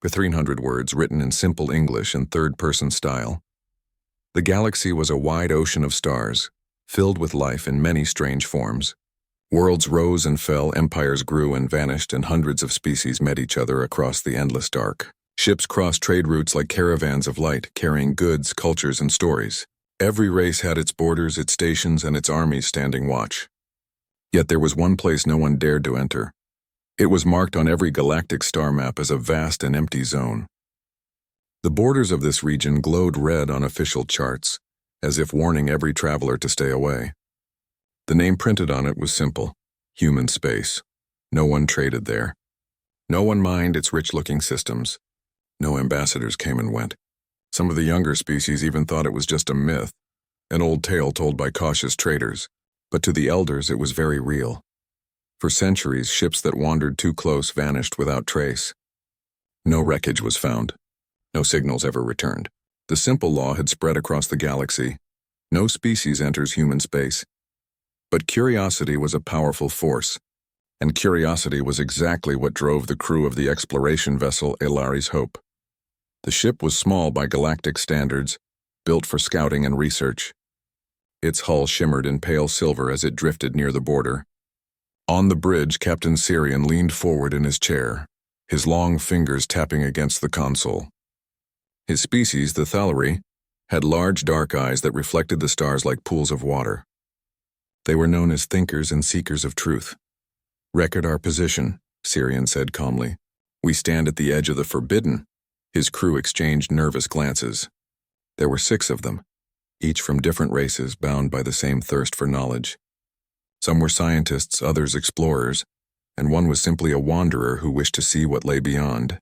with 300 words written in simple English and third-person style. The galaxy was a wide ocean of stars, filled with life in many strange forms. Worlds rose and fell, empires grew and vanished, and hundreds of species met each other across the endless dark. Ships crossed trade routes like caravans of light, carrying goods, cultures, and stories. Every race had its borders, its stations, and its armies standing watch. Yet there was one place no one dared to enter. It was marked on every galactic star map as a vast and empty zone. The borders of this region glowed red on official charts, as if warning every traveler to stay away. The name printed on it was simple: human space. No one traded there. No one mined its rich-looking systems. No ambassadors came and went. Some of the younger species even thought it was just a myth, an old tale told by cautious traders. But to the elders it was very real. For centuries, ships that wandered too close vanished without trace. No wreckage was found. No signals ever returned. The simple law had spread across the galaxy: no species enters human space. But curiosity was a powerful force, and curiosity was exactly what drove the crew of the exploration vessel HFY Hope. The ship was small by galactic standards, built for scouting and research. Its hull shimmered in pale silver as it drifted near the border. On the bridge, Captain Sirian leaned forward in his chair, his long fingers tapping against the console. His species, the Thalari, had large dark eyes that reflected the stars like pools of water. They were known as thinkers and seekers of truth. "Record our position," Sirian said calmly. "We stand at the edge of the forbidden." His crew exchanged nervous glances. There were 6 of them, each from different races bound by the same thirst for knowledge. Some were scientists, others explorers, and one was simply a wanderer who wished to see what lay beyond.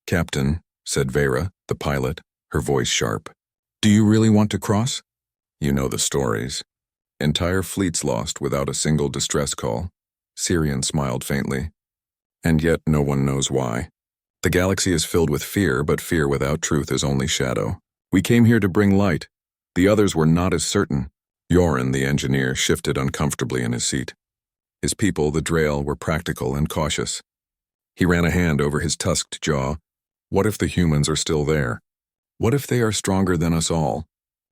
"Captain," said Vera, the pilot, her voice sharp, "do you really want to cross? You know the stories. Entire fleets lost without a single distress call." Sirian smiled faintly. "And yet no one knows why. The galaxy is filled with fear, but fear without truth is only shadow. We came here to bring light. The others were not as certain." Yoren, the engineer, shifted uncomfortably in his seat. His people, the Drael, were practical and cautious. He ran a hand over his tusked jaw. What if the humans are still there? What if they are stronger than us all?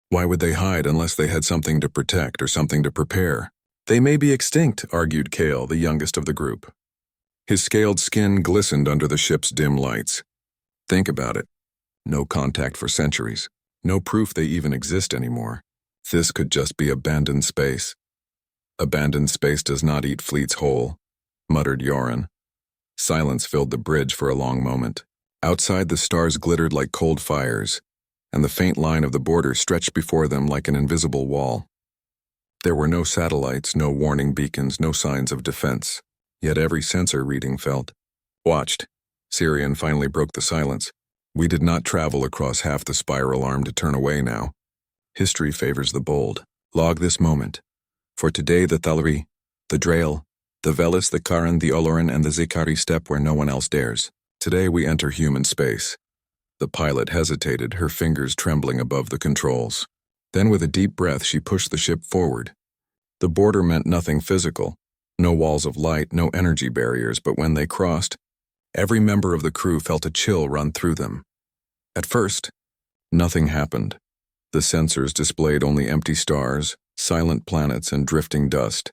Why would they hide unless they had something to protect or something to prepare? "They may be extinct," argued Kale, the youngest of the group. His scaled skin glistened under the ship's dim lights. "Think about it. No contact for centuries. No proof they even exist anymore. This could just be abandoned space." "Abandoned space does not eat fleets whole," muttered Yoren. Silence filled the bridge for a long moment. Outside, the stars glittered like cold fires, and the faint line of the border stretched before them like an invisible wall. There were no satellites, no warning beacons, no signs of defense, yet every sensor reading felt watched. Sirian finally broke the silence. "We did not travel across half the spiral arm to turn away now. History favors the bold. Log this moment. For today the Thalari, the Drael, the Velis, the Karan, the Oloran, and the Zikari step where no one else dares. Today we enter human space." The pilot hesitated, her fingers trembling above the controls. Then with a deep breath she pushed the ship forward. The border meant nothing physical. No walls of light, no energy barriers, but when they crossed, every member of the crew felt a chill run through them. At first, nothing happened. The sensors displayed only empty stars, silent planets, and drifting dust.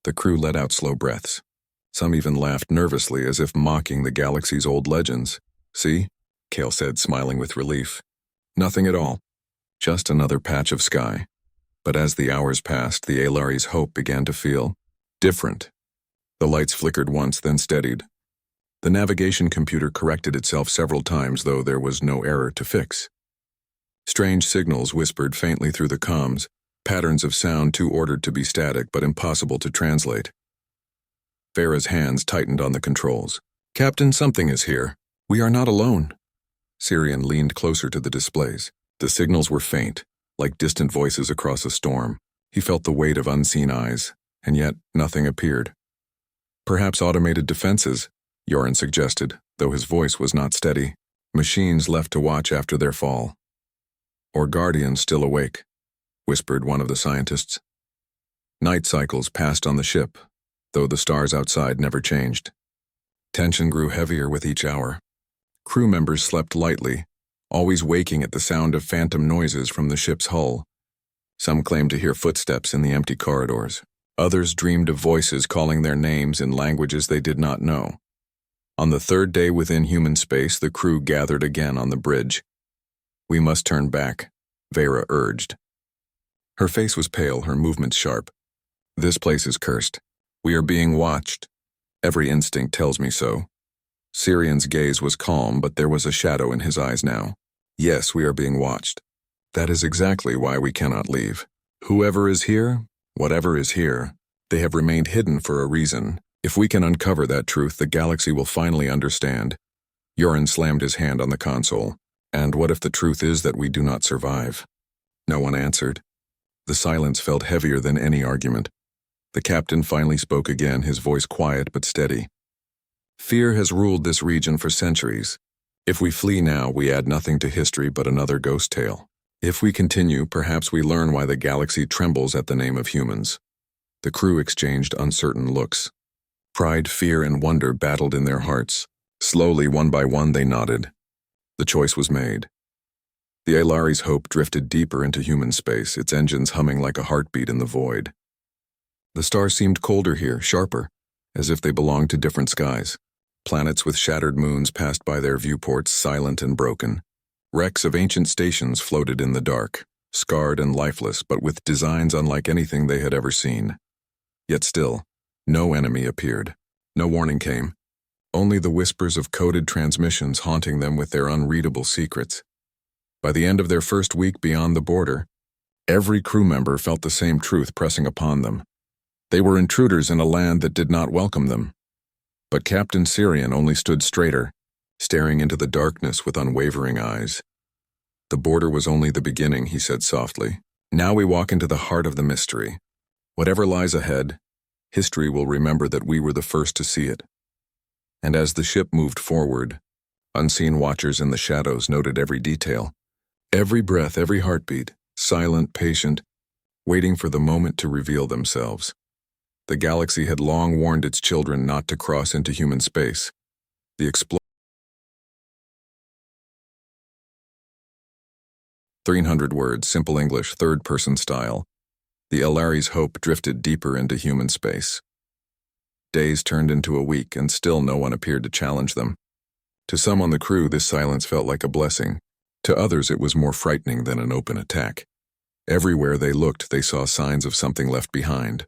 The crew let out slow breaths. Some even laughed nervously as if mocking the galaxy's old legends. "See?" Kale said, smiling with relief. "Nothing at all. Just another patch of sky." But as the hours passed, the HFY's hope began to feel different. The lights flickered once, then steadied. The navigation computer corrected itself several times, though there was no error to fix. Strange signals whispered faintly through the comms, patterns of sound too ordered to be static but impossible to translate. Vera's hands tightened on the controls. "Captain, something is here. We are not alone." Sirian leaned closer to the displays. The signals were faint, like distant voices across a storm. He felt the weight of unseen eyes, and yet nothing appeared. "Perhaps automated defenses," Yoren suggested, though his voice was not steady. "Machines left to watch after their fall." "Or guardians still awake," whispered one of the scientists. Night cycles passed on the ship, though the stars outside never changed. Tension grew heavier with each hour. Crew members slept lightly, always waking at the sound of phantom noises from the ship's hull. Some claimed to hear footsteps in the empty corridors. Others dreamed of voices calling their names in languages they did not know. On the third day within human space, the crew gathered again on the bridge. "We must turn back," Vera urged. Her face was pale, her movements sharp. "This place is cursed. We are being watched. Every instinct tells me so." Sirian's gaze was calm, but there was a shadow in his eyes now. "Yes, we are being watched. That is exactly why we cannot leave. Whoever is here, whatever is here, they have remained hidden for a reason. If we can uncover that truth, the galaxy will finally understand." Yoren slammed his hand on the console. "And what if the truth is that we do not survive?" No one answered. The silence felt heavier than any argument. The captain finally spoke again, his voice quiet but steady. "Fear has ruled this region for centuries. If we flee now, we add nothing to history but another ghost tale. If we continue, perhaps we learn why the galaxy trembles at the name of humans." The crew exchanged uncertain looks. Pride, fear, and wonder battled in their hearts. Slowly, one by one, they nodded. The choice was made. The Aelari's hope drifted deeper into human space, its engines humming like a heartbeat in the void. The stars seemed colder here, sharper, as if they belonged to different skies. Planets with shattered moons passed by their viewports, silent and broken. Wrecks of ancient stations floated in the dark, scarred and lifeless, but with designs unlike anything they had ever seen. Yet still, no enemy appeared. No warning came. Only the whispers of coded transmissions haunting them with their unreadable secrets. By the end of their first week beyond the border, every crew member felt the same truth pressing upon them. They were intruders in a land that did not welcome them. But Captain Sirian only stood straighter, staring into the darkness with unwavering eyes. "The border was only the beginning," he said softly. "Now we walk into the heart of the mystery. Whatever lies ahead, history will remember that we were the first to see it." And as the ship moved forward, unseen watchers in the shadows noted every detail. Every breath, every heartbeat, silent, patient, waiting for the moment to reveal themselves. The galaxy had long warned its children not to cross into human space. The 300 words, simple English, third-person style. The Aelari's hope drifted deeper into human space. Days turned into a week, and still no one appeared to challenge them. To some on the crew, this silence felt like a blessing. To others, it was more frightening than an open attack. Everywhere they looked, they saw signs of something left behind.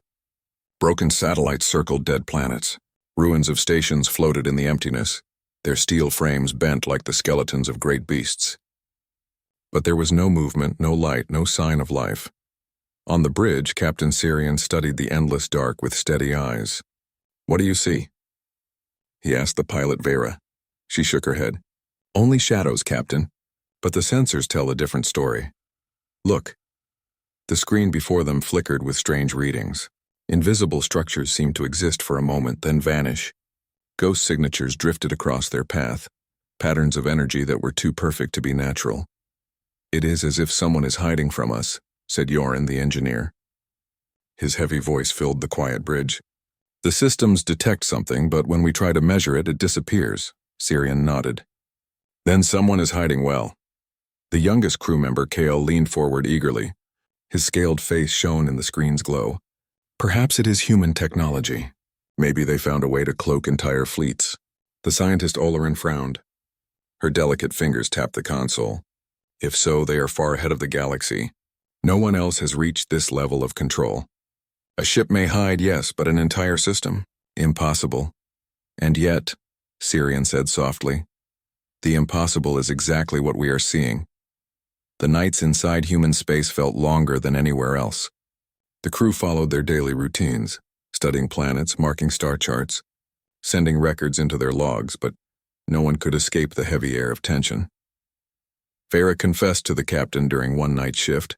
Broken satellites circled dead planets. Ruins of stations floated in the emptiness, their steel frames bent like the skeletons of great beasts. But there was no movement, no light, no sign of life. On the bridge, Captain Sirian studied the endless dark with steady eyes. "What do you see?" he asked the pilot Vera. She shook her head. "Only shadows, Captain. But the sensors tell a different story. Look." The screen before them flickered with strange readings. Invisible structures seemed to exist for a moment, then vanish. Ghost signatures drifted across their path, patterns of energy that were too perfect to be natural. "It is as if someone is hiding from us," said Yoren, the engineer. His heavy voice filled the quiet bridge. "The systems detect something, but when we try to measure it, it disappears." Sirian nodded. "Then someone is hiding well." The youngest crew member, Kale, leaned forward eagerly. His scaled face shone in the screen's glow. "Perhaps it is human technology. Maybe they found a way to cloak entire fleets." The scientist Olerin frowned. Her delicate fingers tapped the console. "If so, they are far ahead of the galaxy. No one else has reached this level of control. A ship may hide, yes, but an entire system? Impossible." "And yet," Sirian said softly, "the impossible is exactly what we are seeing." The nights inside human space felt longer than anywhere else. The crew followed their daily routines, studying planets, marking star charts, sending records into their logs, but no one could escape the heavy air of tension. Vera confessed to the captain during one night shift,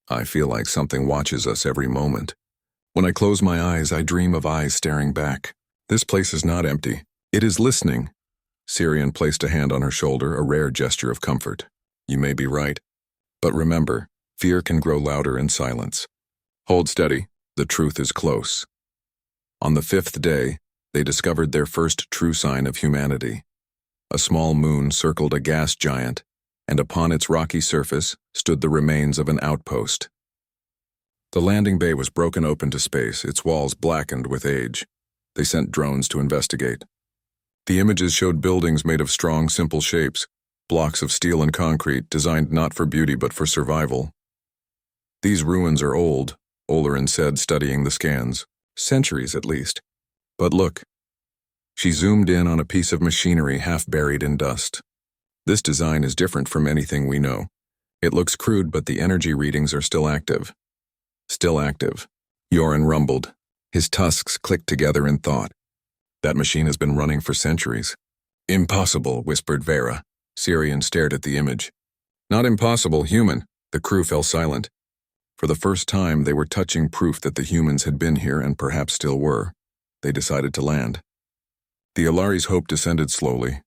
"I feel like something watches us every moment. When I close my eyes, I dream of eyes staring back. This place is not empty. It is listening." Sirian placed a hand on her shoulder, a rare gesture of comfort. "You may be right. But remember, fear can grow louder in silence. Hold steady, the truth is close." On the 5th day, they discovered their first true sign of humanity. A small moon circled a gas giant, and upon its rocky surface stood the remains of an outpost. The landing bay was broken open to space, its walls blackened with age. They sent drones to investigate. The images showed buildings made of strong, simple shapes, blocks of steel and concrete designed not for beauty but for survival. These ruins are old, Olerin said, studying the scans. Centuries at least. But look. She zoomed in on a piece of machinery half buried in dust. This design is different from anything we know. It looks crude, but the energy readings are still active. Still active. Yoren rumbled. His tusks clicked together in thought. That machine has been running for centuries. Impossible, whispered Vera. Sirian stared at the image. Not impossible, human. The crew fell silent. For the first time, they were touching proof that the humans had been here and perhaps still were. They decided to land. The Alari's Hope descended slowly,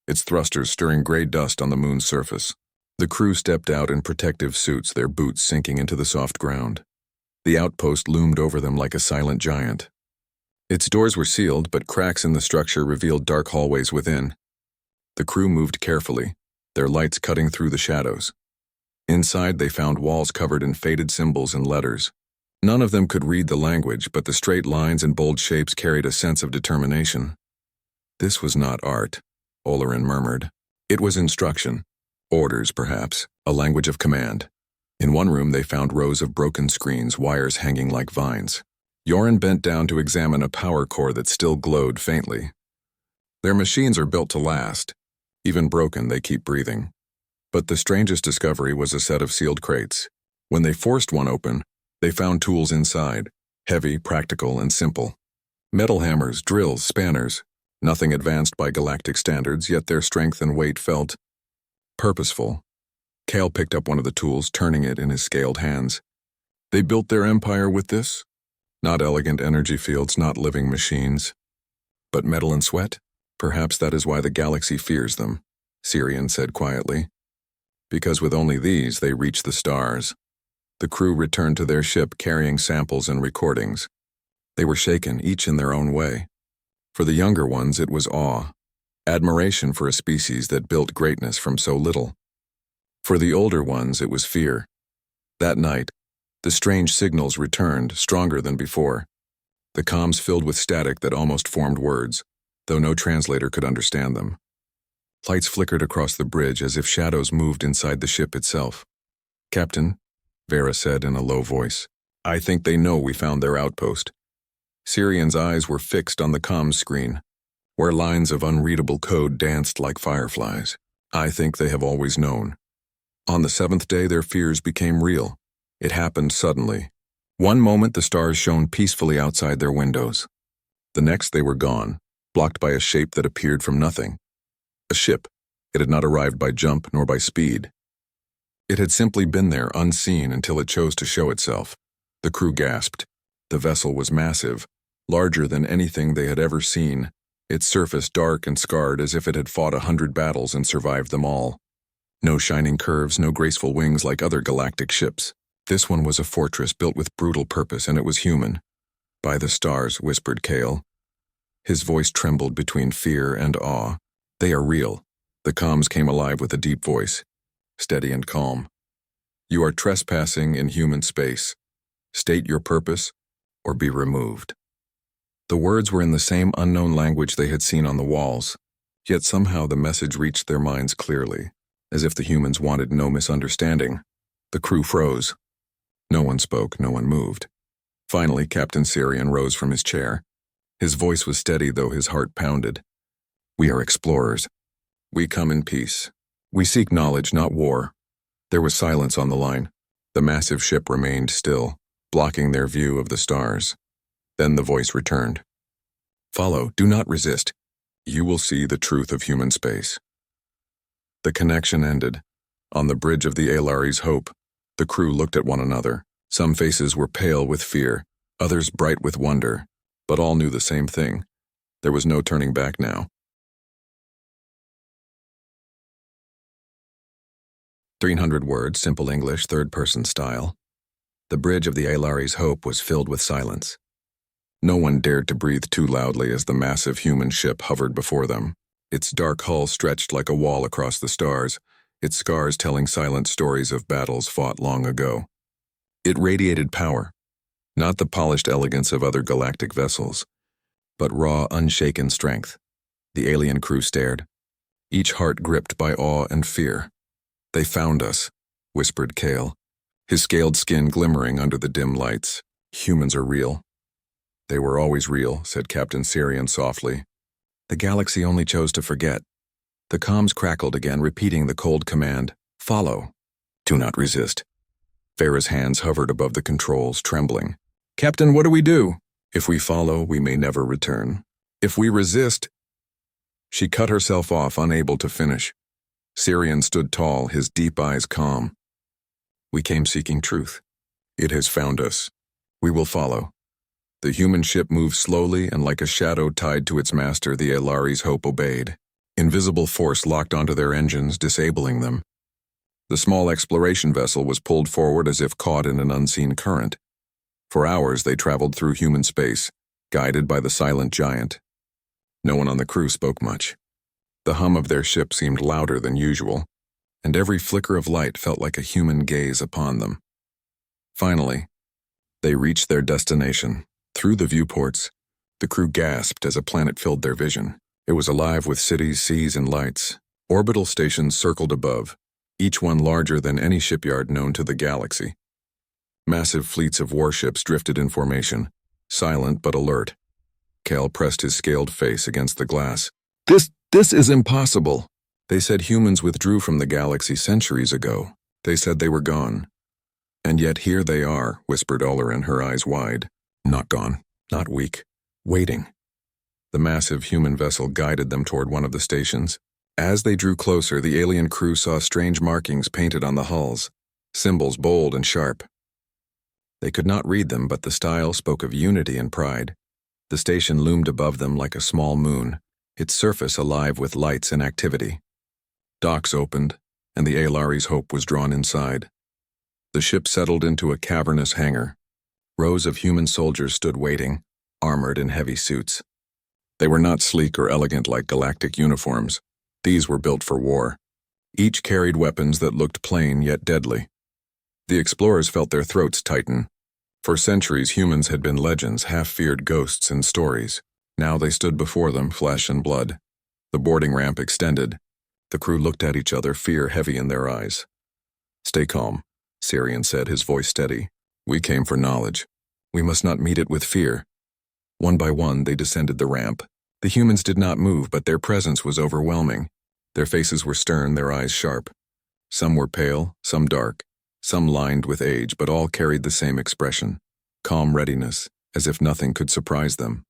its thrusters stirring gray dust on the moon's surface. The crew stepped out in protective suits, their boots sinking into the soft ground. The outpost loomed over them like a silent giant. Its doors were sealed, but cracks in the structure revealed dark hallways within. The crew moved carefully, their lights cutting through the shadows. Inside, they found walls covered in faded symbols and letters. None of them could read the language, but the straight lines and bold shapes carried a sense of determination. This was not art, Olerin murmured. It was instruction. Orders, perhaps, a language of command. In one room, they found rows of broken screens, wires hanging like vines. Yoren bent down to examine a power core that still glowed faintly. Their machines are built to last. Even broken, they keep breathing. But the strangest discovery was a set of sealed crates. When they forced one open, they found tools inside, heavy, practical, and simple. Metal hammers, drills, spanners. Nothing advanced by galactic standards, yet their strength and weight felt purposeful. Kale picked up one of the tools, turning it in his scaled hands. They built their empire with this? Not elegant energy fields, not living machines. But metal and sweat? Perhaps that is why the galaxy fears them, Sirian said quietly. Because with only these, they reach the stars. The crew returned to their ship carrying samples and recordings. They were shaken, each in their own way. For the younger ones, it was awe, admiration for a species that built greatness from so little. For the older ones, it was fear. That night, the strange signals returned, stronger than before. The comms filled with static that almost formed words, though no translator could understand them. Lights flickered across the bridge as if shadows moved inside the ship itself. Captain, Vera said in a low voice, I think they know we found their outpost. Sirian's eyes were fixed on the comms screen, where lines of unreadable code danced like fireflies. I think they have always known. On the 7th day, their fears became real. It happened suddenly. One moment, the stars shone peacefully outside their windows. The next, they were gone, blocked by a shape that appeared from nothing. A ship. It had not arrived by jump nor by speed. It had simply been there, unseen, until it chose to show itself. The crew gasped. The vessel was massive, larger than anything they had ever seen, its surface dark and scarred as if it had fought 100 battles and survived them all. No shining curves, no graceful wings like other galactic ships. This one was a fortress built with brutal purpose, and it was human. By the stars, whispered Kale. His voice trembled between fear and awe. They are real. The comms came alive with a deep voice, steady and calm. You are trespassing in human space. State your purpose, or be removed. The words were in the same unknown language they had seen on the walls, yet somehow the message reached their minds clearly, as if the humans wanted no misunderstanding. The crew froze. No one spoke, no one moved. Finally, Captain Sirian rose from his chair. His voice was steady, though his heart pounded. We are explorers. We come in peace. We seek knowledge, not war. There was silence on the line. The massive ship remained still, blocking their view of the stars. Then the voice returned. Follow, do not resist. You will see the truth of human space. The connection ended. On the bridge of the Alari's Hope, the crew looked at one another. Some faces were pale with fear, others bright with wonder, but all knew the same thing. There was no turning back now. 300 words, simple English, third-person style. The bridge of the Alari's Hope was filled with silence. No one dared to breathe too loudly as the massive human ship hovered before them. Its dark hull stretched like a wall across the stars, its scars telling silent stories of battles fought long ago. It radiated power, not the polished elegance of other galactic vessels, but raw, unshaken strength. The alien crew stared, each heart gripped by awe and fear. "They found us," whispered Kale, his scaled skin glimmering under the dim lights. "Humans are real." "They were always real," said Captain Sirian softly. "The galaxy only chose to forget." The comms crackled again, repeating the cold command, "Follow. Do not resist." Farah's hands hovered above the controls, trembling. "Captain, what do we do?" "If we follow, we may never return. If we resist—" She cut herself off, unable to finish. Sirian stood tall, his deep eyes calm. "We came seeking truth. It has found us. We will follow." The human ship moved slowly, and like a shadow tied to its master, the Elari's hope obeyed. Invisible force locked onto their engines, disabling them. The small exploration vessel was pulled forward as if caught in an unseen current. For hours they traveled through human space, guided by the silent giant. No one on the crew spoke much. The hum of their ship seemed louder than usual, and every flicker of light felt like a human gaze upon them. Finally, they reached their destination. Through the viewports, the crew gasped as a planet filled their vision. It was alive with cities, seas, and lights. Orbital stations circled above, each one larger than any shipyard known to the galaxy. Massive fleets of warships drifted in formation, silent but alert. Cal pressed his scaled face against the glass. This is impossible." "They said humans withdrew from the galaxy centuries ago. They said they were gone. And yet here they are," whispered Olerin, her eyes wide. "Not gone, not weak, waiting." The massive human vessel guided them toward one of the stations. As they drew closer, the alien crew saw strange markings painted on the hulls, symbols bold and sharp. They could not read them, but the style spoke of unity and pride. The station loomed above them like a small moon, its surface alive with lights and activity. Docks opened, and the Elari's hope was drawn inside. The ship settled into a cavernous hangar. Rows of human soldiers stood waiting, armored in heavy suits. They were not sleek or elegant like galactic uniforms. These were built for war. Each carried weapons that looked plain yet deadly. The explorers felt their throats tighten. For centuries, humans had been legends, half-feared ghosts in stories. Now they stood before them, flesh and blood. The boarding ramp extended. The crew looked at each other, fear heavy in their eyes. "Stay calm," Sirian said, his voice steady. "We came for knowledge. We must not meet it with fear." One by one, they descended the ramp. The humans did not move, but their presence was overwhelming. Their faces were stern, their eyes sharp. Some were pale, some dark, some lined with age, but all carried the same expression, calm readiness, as if nothing could surprise them.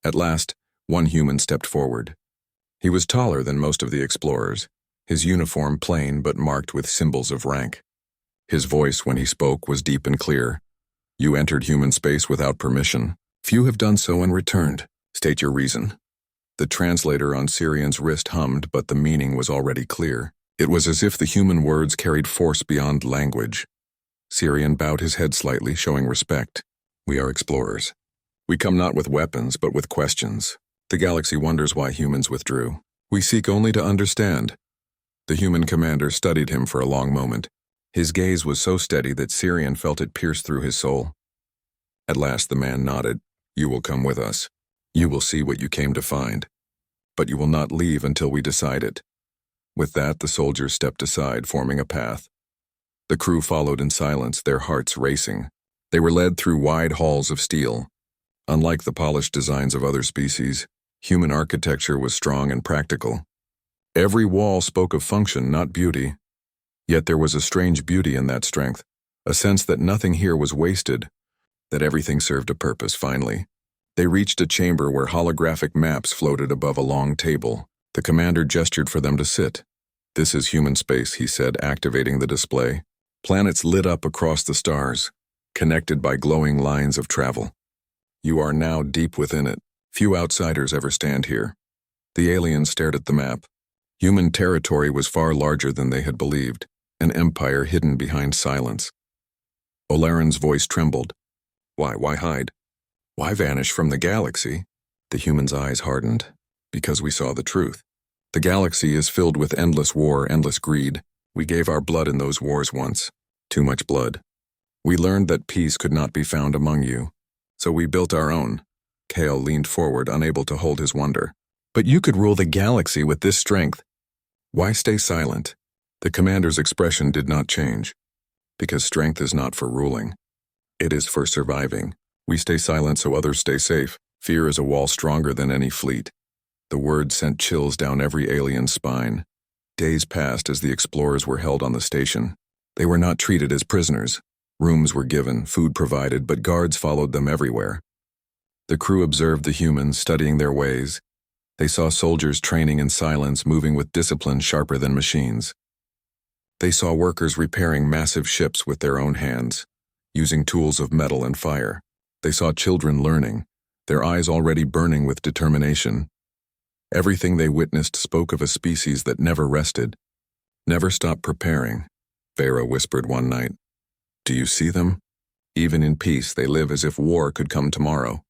At last, one human stepped forward. He was taller than most of the explorers, his uniform plain but marked with symbols of rank. His voice, when he spoke, was deep and clear. "You entered human space without permission. Few have done so and returned. State your reason." The translator on Sirian's wrist hummed, but the meaning was already clear. It was as if the human words carried force beyond language. Sirian bowed his head slightly, showing respect. "We are explorers. We come not with weapons, but with questions. The galaxy wonders why humans withdrew. We seek only to understand." The human commander studied him for a long moment. His gaze was so steady that Sirian felt it pierce through his soul. At last the man nodded. "You will come with us. You will see what you came to find. But you will not leave until we decide it." With that, the soldiers stepped aside, forming a path. The crew followed in silence, their hearts racing. They were led through wide halls of steel. Unlike the polished designs of other species, human architecture was strong and practical. Every wall spoke of function, not beauty. Yet there was a strange beauty in that strength, a sense that nothing here was wasted, that everything served a purpose. Finally, they reached a chamber where holographic maps floated above a long table. The commander gestured for them to sit. "This is human space," he said, activating the display. Planets lit up across the stars, connected by glowing lines of travel. "You are now deep within it. Few outsiders ever stand here." The aliens stared at the map. Human territory was far larger than they had believed, an empire hidden behind silence. Olerin's voice trembled. Why hide? Why vanish from the galaxy?" The human's eyes hardened. "Because we saw the truth. The galaxy is filled with endless war, endless greed. We gave our blood in those wars once. Too much blood. We learned that peace could not be found among you. So we built our own. Kale leaned forward, unable to hold his wonder. But you could rule the galaxy with this strength. Why stay silent? The commander's expression did not change. Because strength is not for ruling. It is for surviving. We stay silent so others stay safe. Fear is a wall stronger than any fleet. The words sent chills down every alien's spine. Days passed as the explorers were held on the station. They were not treated as prisoners. Rooms were given, food provided, but guards followed them everywhere. The crew observed the humans, studying their ways. They saw soldiers training in silence, moving with discipline sharper than machines. They saw workers repairing massive ships with their own hands, using tools of metal and fire. They saw children learning, their eyes already burning with determination. Everything they witnessed spoke of a species that never rested, never stopped preparing. Vera whispered one night, "Do you see them? Even in peace, they live as if war could come tomorrow."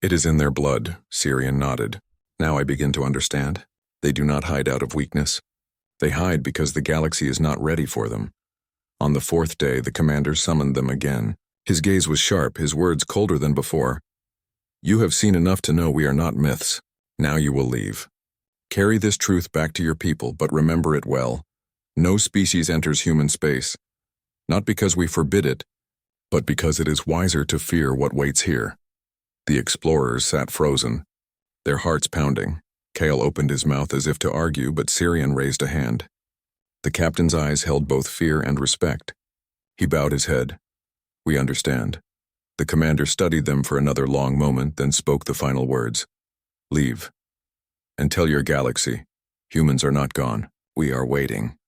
"It is in their blood," Sirian nodded. "Now I begin to understand. They do not hide out of weakness. They hide because the galaxy is not ready for them." On the fourth day, the commander summoned them again. His gaze was sharp, his words colder than before. "You have seen enough to know we are not myths. Now you will leave. Carry this truth back to your people, but remember it well. No species enters human space. Not because we forbid it, but because it is wiser to fear what waits here." The explorers sat frozen, their hearts pounding. Kale opened his mouth as if to argue, but Sirian raised a hand. The captain's eyes held both fear and respect. He bowed his head. "We understand." The commander studied them for another long moment, then spoke the final words. "Leave. And tell your galaxy, humans are not gone. We are waiting."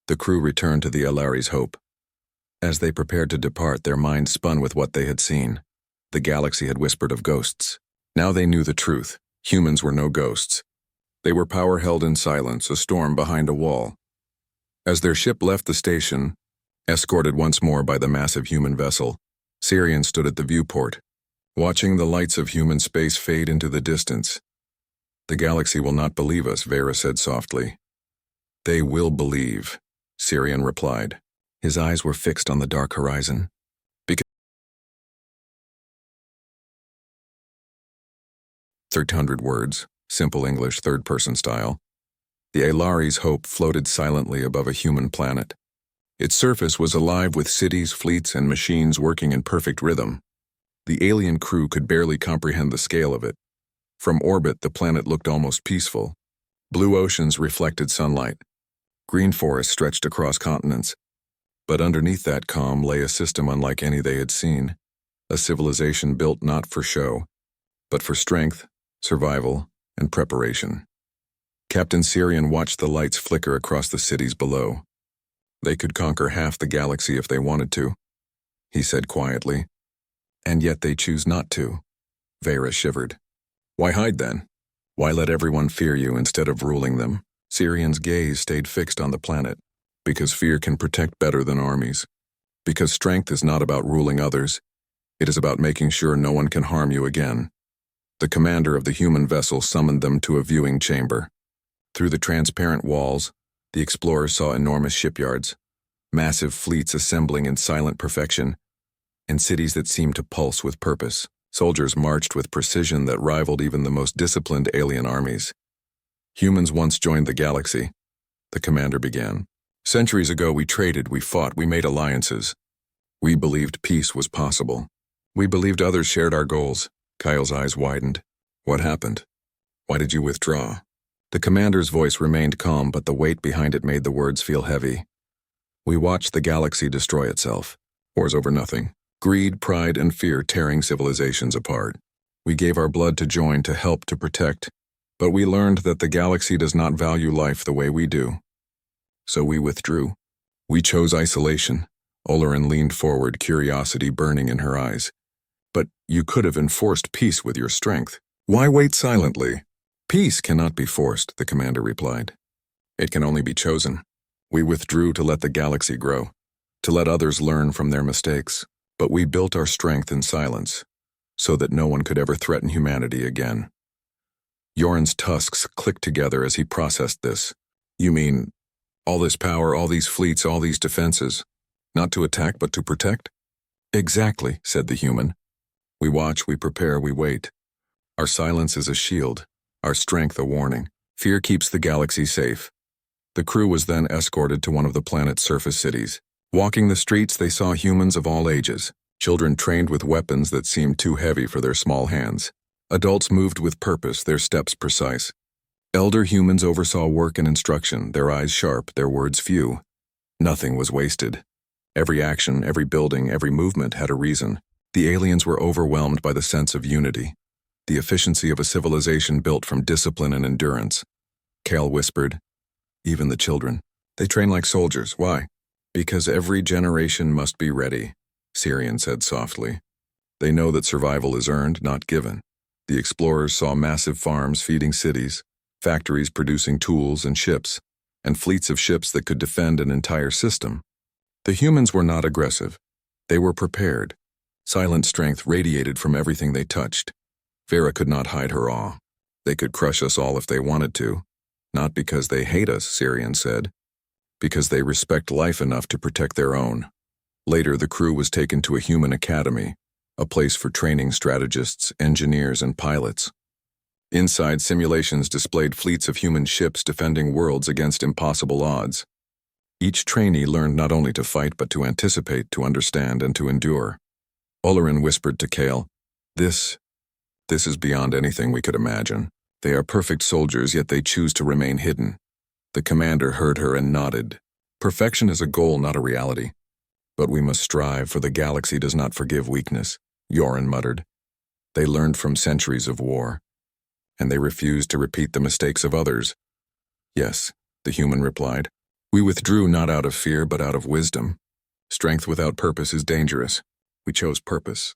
The crew returned to the Alari's Hope. As they prepared to depart, their minds spun with what they had seen. The galaxy had whispered of ghosts. Now they knew the truth. Humans were no ghosts. They were power held in silence, a storm behind a wall. As their ship left the station, escorted once more by the massive human vessel, Sirian stood at the viewport, watching the lights of human space fade into the distance. "The galaxy will not believe us," Vera said softly. "They will believe," Sirian replied. His eyes were fixed on the dark horizon. 300 words, simple English, third-person style. The Alari's Hope floated silently above a human planet. Its surface was alive with cities, fleets, and machines working in perfect rhythm. The alien crew could barely comprehend the scale of it. From orbit, the planet looked almost peaceful. Blue oceans reflected sunlight. Green forests stretched across continents. But underneath that calm lay a system unlike any they had seen. A civilization built not for show, but for strength, survival, and preparation. Captain Sirian watched the lights flicker across the cities below. "They could conquer half the galaxy if they wanted to," he said quietly. "And yet they choose not to." Vera shivered. "Why hide then? Why let everyone fear you instead of ruling them?" Sirian's gaze stayed fixed on the planet. "Because fear can protect better than armies. Because strength is not about ruling others. It is about making sure no one can harm you again." The commander of the human vessel summoned them to a viewing chamber. Through the transparent walls, the explorers saw enormous shipyards, massive fleets assembling in silent perfection, and cities that seemed to pulse with purpose. Soldiers marched with precision that rivaled even the most disciplined alien armies. "Humans once joined the galaxy," the commander began. "Centuries ago we traded, we fought, we made alliances. We believed peace was possible. We believed others shared our goals." Kyle's eyes widened. "What happened? Why did you withdraw?" The commander's voice remained calm, but the weight behind it made the words feel heavy. "We watched the galaxy destroy itself. Wars over nothing. Greed, pride, and fear tearing civilizations apart. We gave our blood to join, to help, to protect. But we learned that the galaxy does not value life the way we do. So we withdrew. We chose isolation." Olerin leaned forward, curiosity burning in her eyes. "But you could have enforced peace with your strength. Why wait silently?" "Peace cannot be forced," the commander replied. "It can only be chosen. We withdrew to let the galaxy grow, to let others learn from their mistakes. But we built our strength in silence, so that no one could ever threaten humanity again." Yoren's tusks clicked together as he processed this. You mean, all this power, all these fleets, all these defenses, not to attack but to protect? Exactly, said the human. We watch, we prepare, we wait. Our silence is a shield, our strength a warning. Fear keeps the galaxy safe. The crew was then escorted to one of the planet's surface cities. Walking the streets, they saw humans of all ages, children trained with weapons that seemed too heavy for their small hands. Adults moved with purpose, their steps precise. Elder humans oversaw work and instruction, their eyes sharp, their words few. Nothing was wasted. Every action, every building, every movement had a reason. The aliens were overwhelmed by the sense of unity, the efficiency of a civilization built from discipline and endurance. Kale whispered, even the children. They train like soldiers. Why? Because every generation must be ready, Sirian said softly. They know that survival is earned, not given. The explorers saw massive farms feeding cities, factories producing tools and ships, and fleets of ships that could defend an entire system. The humans were not aggressive. They were prepared. Silent strength radiated from everything they touched. Vera could not hide her awe. They could crush us all if they wanted to. Not because they hate us, Sirian said. Because they respect life enough to protect their own. Later, the crew was taken to a human academy, a place for training strategists, engineers, and pilots. Inside, simulations displayed fleets of human ships defending worlds against impossible odds. Each trainee learned not only to fight but to anticipate, to understand, and to endure. Olerin whispered to Kale, This is beyond anything we could imagine. They are perfect soldiers, yet they choose to remain hidden. The commander heard her and nodded. Perfection is a goal, not a reality. But we must strive, for the galaxy does not forgive weakness, Yoren muttered. They learned from centuries of war, and they refused to repeat the mistakes of others. Yes, the human replied. We withdrew not out of fear, but out of wisdom. Strength without purpose is dangerous. We chose purpose.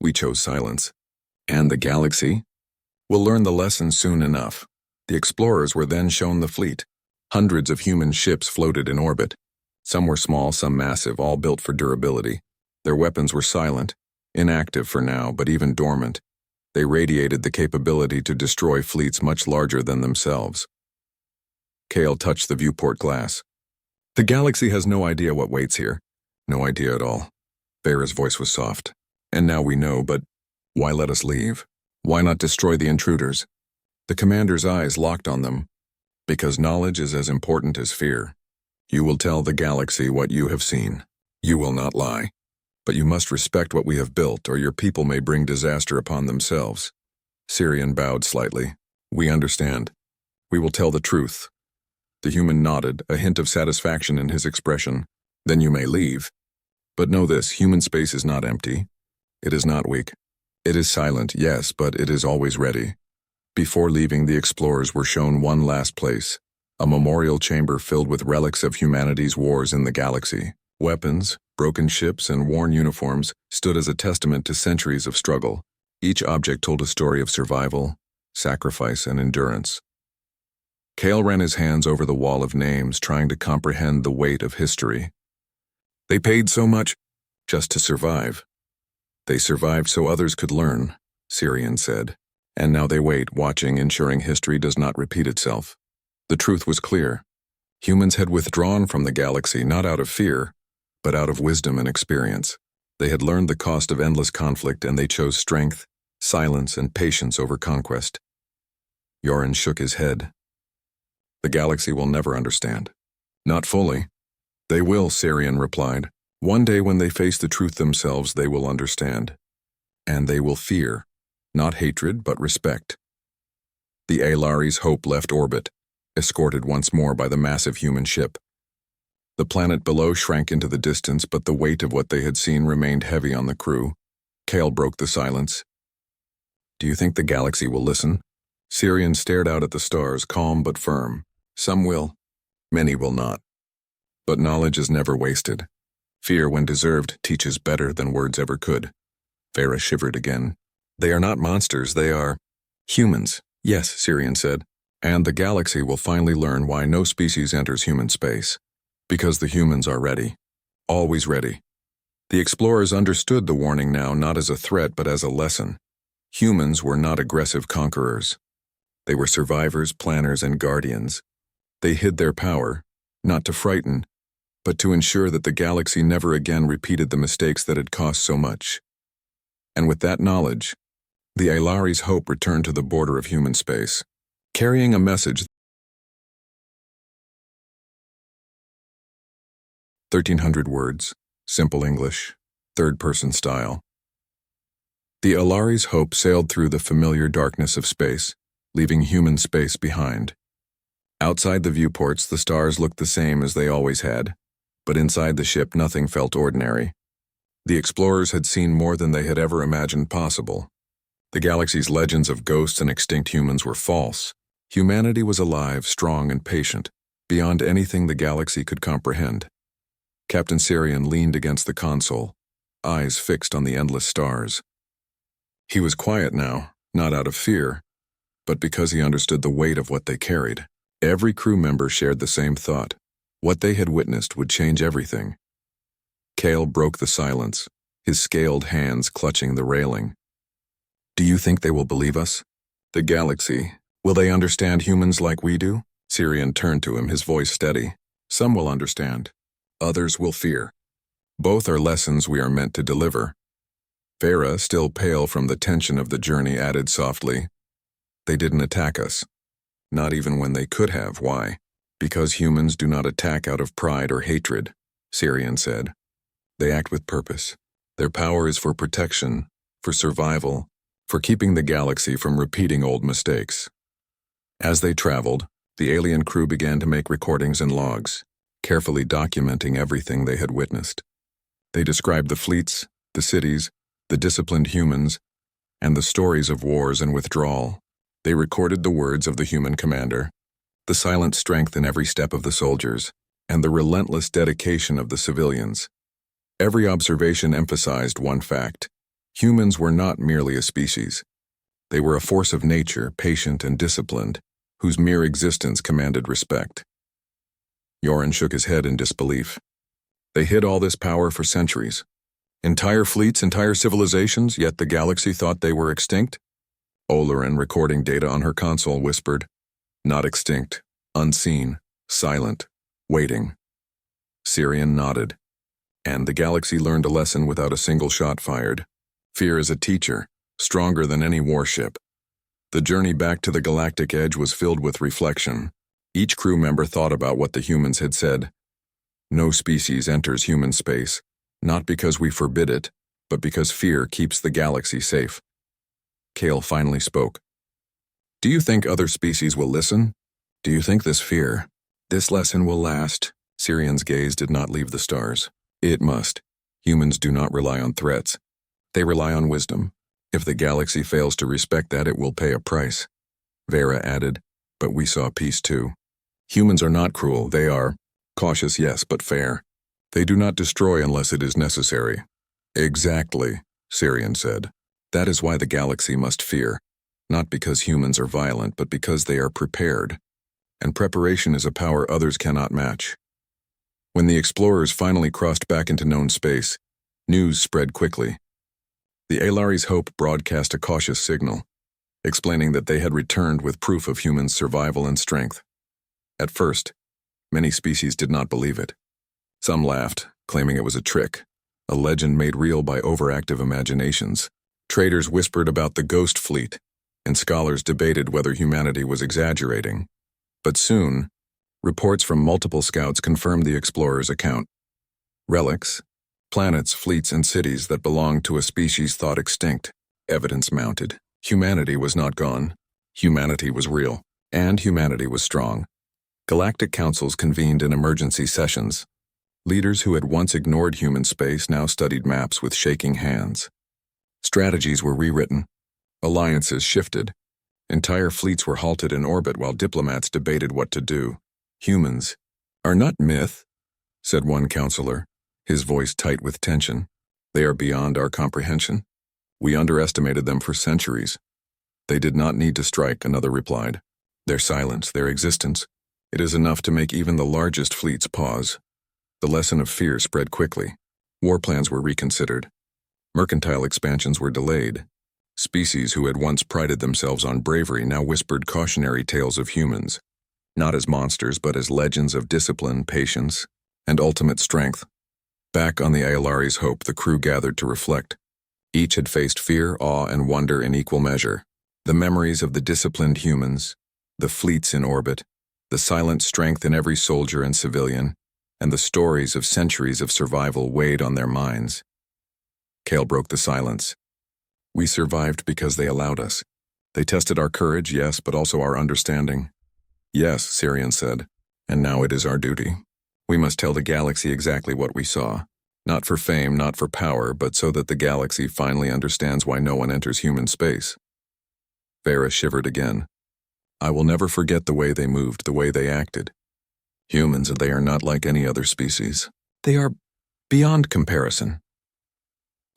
We chose silence. And the galaxy? We'll learn the lesson soon enough. The explorers were then shown the fleet. Hundreds of human ships floated in orbit. Some were small, some massive, all built for durability. Their weapons were silent, inactive for now, but even dormant. They radiated the capability to destroy fleets much larger than themselves. Kale touched the viewport glass. The galaxy has no idea what waits here. No idea at all. Vera's voice was soft. And now we know, but why let us leave? Why not destroy the intruders? The commander's eyes locked on them. Because knowledge is as important as fear. You will tell the galaxy what you have seen. You will not lie. But you must respect what we have built, or your people may bring disaster upon themselves. Sirian bowed slightly. We understand. We will tell the truth. The human nodded, a hint of satisfaction in his expression. Then you may leave. But know this, human space is not empty. It is not weak. It is silent, yes, but it is always ready. Before leaving, the explorers were shown one last place, a memorial chamber filled with relics of humanity's wars in the galaxy. Weapons, broken ships, and worn uniforms stood as a testament to centuries of struggle. Each object told a story of survival, sacrifice, and endurance. Kale ran his hands over the wall of names, trying to comprehend the weight of history. They paid so much just to survive. They survived so others could learn, Sirian said. And now they wait, watching, ensuring history does not repeat itself. The truth was clear. Humans had withdrawn from the galaxy not out of fear, but out of wisdom and experience. They had learned the cost of endless conflict, and they chose strength, silence, and patience over conquest. Yoren shook his head. The galaxy will never understand. Not fully. They will, Sirian replied. One day when they face the truth themselves, they will understand. And they will fear, not hatred, but respect. The Alari's hope left orbit, escorted once more by the massive human ship. The planet below shrank into the distance, but the weight of what they had seen remained heavy on the crew. Kale broke the silence. Do you think the galaxy will listen? Sirian stared out at the stars, calm but firm. Some will. Many will not. But knowledge is never wasted. Fear, when deserved, teaches better than words ever could. Vera shivered again. They are not monsters, they are humans. Yes, Sirian said. And the galaxy will finally learn why no species enters human space. Because the humans are ready. Always ready. The explorers understood the warning now not as a threat but as a lesson. Humans were not aggressive conquerors. They were survivors, planners, and guardians. They hid their power, not to frighten, but to ensure that the galaxy never again repeated the mistakes that had cost so much. And with that knowledge, the Aelari's hope returned to the border of human space, carrying a message. 1,300 words, simple English, third-person style. The Aelari's hope sailed through the familiar darkness of space, leaving human space behind. Outside the viewports, the stars looked the same as they always had, but inside the ship nothing felt ordinary. The explorers had seen more than they had ever imagined possible. The galaxy's legends of ghosts and extinct humans were false. Humanity was alive, strong, and patient, beyond anything the galaxy could comprehend. Captain Sirian leaned against the console, eyes fixed on the endless stars. He was quiet now, not out of fear, but because he understood the weight of what they carried. Every crew member shared the same thought. What they had witnessed would change everything. Kale broke the silence, his scaled hands clutching the railing. "Do you think they will believe us? The galaxy, will they understand humans like we do?" Sirian turned to him, his voice steady. "Some will understand. Others will fear. Both are lessons we are meant to deliver." Vera, still pale from the tension of the journey, added softly, "They didn't attack us. Not even when they could have. Why? Because humans do not attack out of pride or hatred," Sirian said. "They act with purpose. Their power is for protection, for survival, for keeping the galaxy from repeating old mistakes." As they traveled, the alien crew began to make recordings and logs, carefully documenting everything they had witnessed. They described the fleets, the cities, the disciplined humans, and the stories of wars and withdrawal. They recorded the words of the human commander, the silent strength in every step of the soldiers, and the relentless dedication of the civilians. Every observation emphasized one fact: humans were not merely a species. They were a force of nature, patient and disciplined, whose mere existence commanded respect. Yoren shook his head in disbelief. They hid all this power for centuries. Entire fleets, entire civilizations, yet the galaxy thought they were extinct? Olorin, recording data on her console, whispered, "Not extinct, unseen, silent, waiting." Sirian nodded. And the galaxy learned a lesson without a single shot fired. Fear is a teacher, stronger than any warship. The journey back to the galactic edge was filled with reflection. Each crew member thought about what the humans had said. No species enters human space, not because we forbid it, but because fear keeps the galaxy safe. Kale finally spoke. "Do you think other species will listen? Do you think this fear, this lesson will last?" Sirian's gaze did not leave the stars. "It must. Humans do not rely on threats. They rely on wisdom. If the galaxy fails to respect that, it will pay a price." Vera added, "But we saw peace too. Humans are not cruel. They are cautious, yes, but fair. They do not destroy unless it is necessary." "Exactly," Sirian said. "That is why the galaxy must fear, not because humans are violent, but because they are prepared. And preparation is a power others cannot match." When the explorers finally crossed back into known space, news spread quickly. The Aelari's hope broadcast a cautious signal, explaining that they had returned with proof of humans' survival and strength. At first, many species did not believe it. Some laughed, claiming it was a trick, a legend made real by overactive imaginations. Traders whispered about the ghost fleet, and scholars debated whether humanity was exaggerating. But soon, reports from multiple scouts confirmed the explorers' account. Relics, planets, fleets, and cities that belonged to a species thought extinct. Evidence mounted. Humanity was not gone. Humanity was real, and humanity was strong. Galactic councils convened in emergency sessions. Leaders who had once ignored human space now studied maps with shaking hands. Strategies were rewritten. Alliances shifted. Entire fleets were halted in orbit while diplomats debated what to do. "Humans are not myth," said one counselor, his voice tight with tension. "They are beyond our comprehension. We underestimated them for centuries." "They did not need to strike," another replied. "Their silence, their existence, it is enough to make even the largest fleets pause." The lesson of fear spread quickly. War plans were reconsidered. Mercantile expansions were delayed. Species who had once prided themselves on bravery now whispered cautionary tales of humans, not as monsters but as legends of discipline, patience, and ultimate strength. Back on the Aelari's Hope, the crew gathered to reflect. Each had faced fear, awe, and wonder in equal measure. The memories of the disciplined humans, the fleets in orbit, the silent strength in every soldier and civilian, and the stories of centuries of survival weighed on their minds. Kale broke the silence. We survived because they allowed us. They tested our courage, yes, but also our understanding. Yes, Sirian said, and now it is our duty. We must tell the galaxy exactly what we saw. Not for fame, not for power, but so that the galaxy finally understands why no one enters human space. Vera shivered again. I will never forget the way they moved, the way they acted. Humans, they are not like any other species. They are beyond comparison.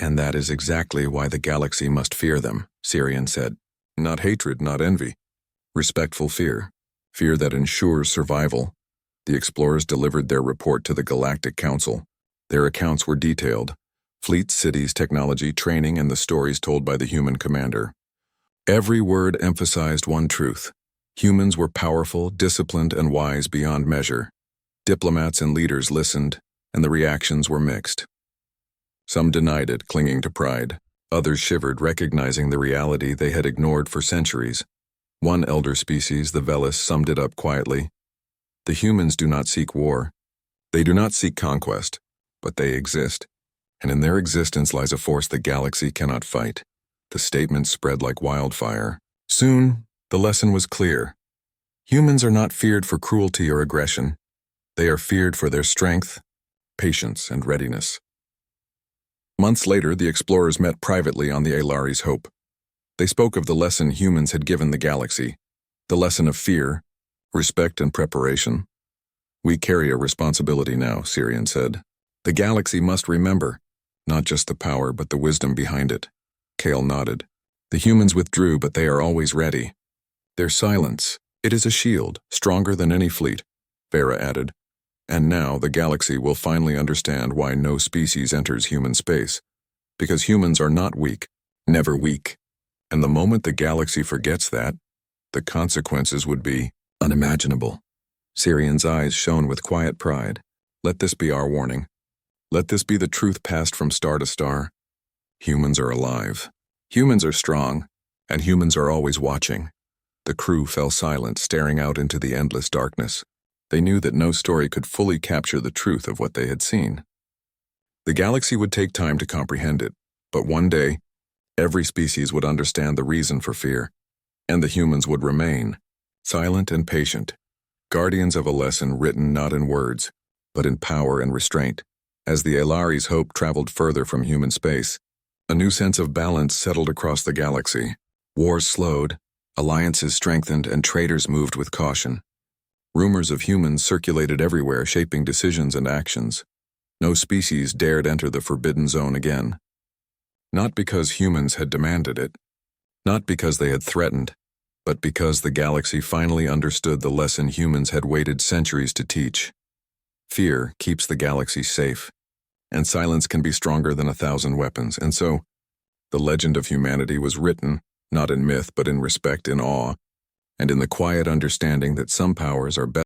And that is exactly why the galaxy must fear them, Sirian said. Not hatred, not envy. Respectful fear. Fear that ensures survival. The explorers delivered their report to the Galactic Council. Their accounts were detailed. Fleets, cities, technology, training, and the stories told by the human commander. Every word emphasized one truth. Humans were powerful, disciplined, and wise beyond measure. Diplomats and leaders listened, and the reactions were mixed. Some denied it, clinging to pride. Others shivered, recognizing the reality they had ignored for centuries. One elder species, the Velis, summed it up quietly. The humans do not seek war. They do not seek conquest, but they exist. And in their existence lies a force the galaxy cannot fight. The statement spread like wildfire. Soon, the lesson was clear. Humans are not feared for cruelty or aggression. They are feared for their strength, patience, and readiness. Months later, the explorers met privately on the Aelari's Hope. They spoke of the lesson humans had given the galaxy, the lesson of fear, respect, and preparation. We carry a responsibility now, Sirian said. The galaxy must remember, not just the power, but the wisdom behind it. Kale nodded. The humans withdrew, but they are always ready. Their silence, it is a shield, stronger than any fleet, Vera added. And now the galaxy will finally understand why no species enters human space. Because humans are not weak, never weak. And the moment the galaxy forgets that, the consequences would be unimaginable. Sirian's eyes shone with quiet pride. Let this be our warning. Let this be the truth passed from star to star. Humans are alive. Humans are strong, and humans are always watching. The crew fell silent, staring out into the endless darkness. They knew that no story could fully capture the truth of what they had seen. The galaxy would take time to comprehend it, but one day, every species would understand the reason for fear, and the humans would remain, silent and patient, guardians of a lesson written not in words, but in power and restraint. As the Aelari's Hope traveled further from human space, a new sense of balance settled across the galaxy. Wars slowed, alliances strengthened, and traders moved with caution. Rumors of humans circulated everywhere, shaping decisions and actions. No species dared enter the forbidden zone again. Not because humans had demanded it, not because they had threatened, but because the galaxy finally understood the lesson humans had waited centuries to teach. Fear keeps the galaxy safe, and silence can be stronger than 1,000 weapons, and so, the legend of humanity was written, not in myth but in respect, in awe, and in the quiet understanding that some powers are better